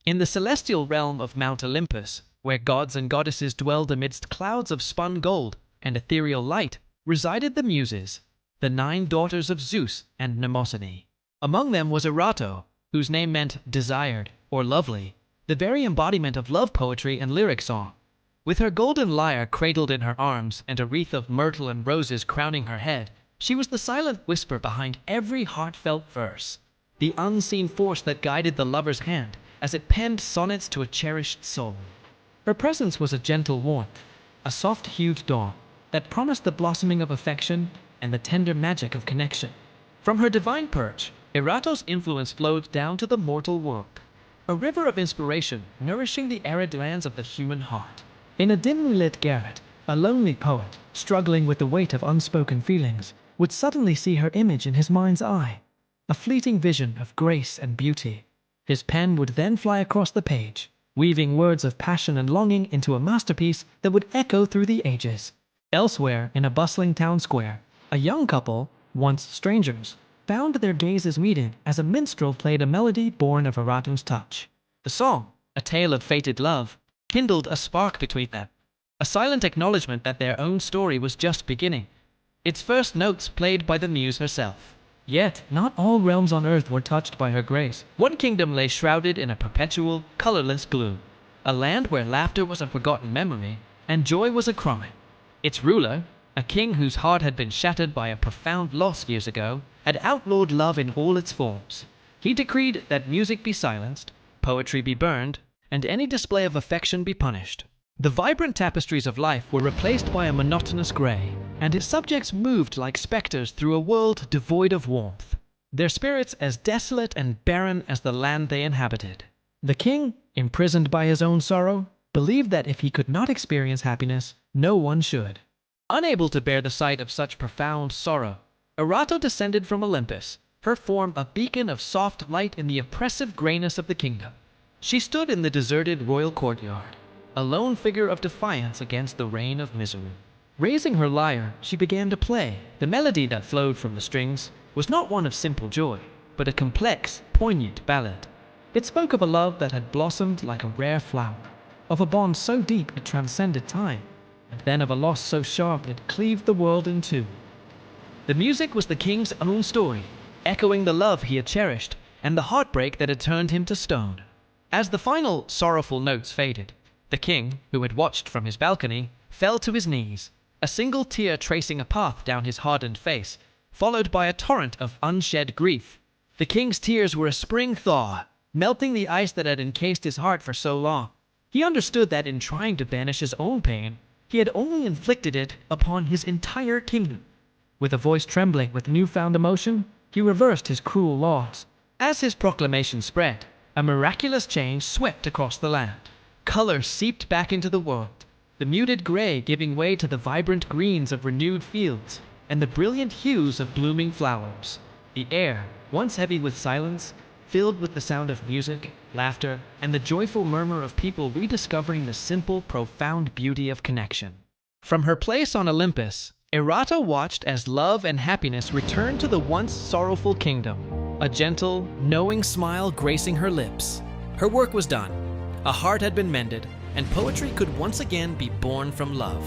In the celestial realm of Mount Olympus, where gods and goddesses dwelled amidst clouds of spun gold and ethereal light, resided the Muses, the 9 daughters of Zeus and Mnemosyne. Among them was Erato, whose name meant desired or lovely, the very embodiment of love poetry and lyric song. With her golden lyre cradled in her arms and a wreath of myrtle and roses crowning her head, she was the silent whisper behind every heartfelt verse, the unseen force that guided the lover's hand as it penned sonnets to a cherished soul. Her presence was a gentle warmth, a soft-hued dawn that promised the blossoming of affection and the tender magic of connection. From her divine perch, Erato's influence flowed down to the mortal world, a river of inspiration nourishing the arid lands of the human heart. In a dimly lit garret, a lonely poet, struggling with the weight of unspoken feelings, would suddenly see her image in his mind's eye, a fleeting vision of grace and beauty. His pen would then fly across the page, weaving words of passion and longing into a masterpiece that would echo through the ages. Elsewhere, in a bustling town square, a young couple, once strangers, found their gazes meeting as a minstrel played a melody born of Erato's touch. The song, a tale of fated love, kindled a spark between them, a silent acknowledgement that their own story was just beginning, its first notes played by the muse herself. Yet, not all realms on earth were touched by her grace. One kingdom lay shrouded in a perpetual, colorless gloom, a land where laughter was a forgotten memory and joy was a crime. Its ruler, a king whose heart had been shattered by a profound loss years ago, had outlawed love in all its forms. He decreed that music be silenced, poetry be burned, and any display of affection be punished. The vibrant tapestries of life were replaced by a monotonous gray, and his subjects moved like specters through a world devoid of warmth, their spirits as desolate and barren as the land they inhabited. The king, imprisoned by his own sorrow, believed that if he could not experience happiness, no one should. Unable to bear the sight of such profound sorrow, Erato descended from Olympus, her form a beacon of soft light in the oppressive grayness of the kingdom. She stood in the deserted royal courtyard, a lone figure of defiance against the reign of misery. Raising her lyre, she began to play. The melody that flowed from the strings was not one of simple joy, but a complex, poignant ballad. It spoke of a love that had blossomed like a rare flower, of a bond so deep it transcended time, and then of a loss so sharp it cleaved the world in two. The music was the king's own story, echoing the love he had cherished and the heartbreak that had turned him to stone. As the final, sorrowful notes faded, the king, who had watched from his balcony, fell to his knees, a single tear tracing a path down his hardened face, followed by a torrent of unshed grief. The king's tears were a spring thaw, melting the ice that had encased his heart for so long. He understood that in trying to banish his own pain, he had only inflicted it upon his entire kingdom. With a voice trembling with newfound emotion, he reversed his cruel laws. As his proclamation spread, a miraculous change swept across the land. Color seeped back into the world, the muted gray giving way to the vibrant greens of renewed fields and the brilliant hues of blooming flowers. The air, once heavy with silence, filled with the sound of music, laughter, and the joyful murmur of people rediscovering the simple, profound beauty of connection. From her place on Olympus, Erato watched as love and happiness returned to the once sorrowful kingdom, a gentle, knowing smile gracing her lips. Her work was done. A heart had been mended, and poetry could once again be born from love.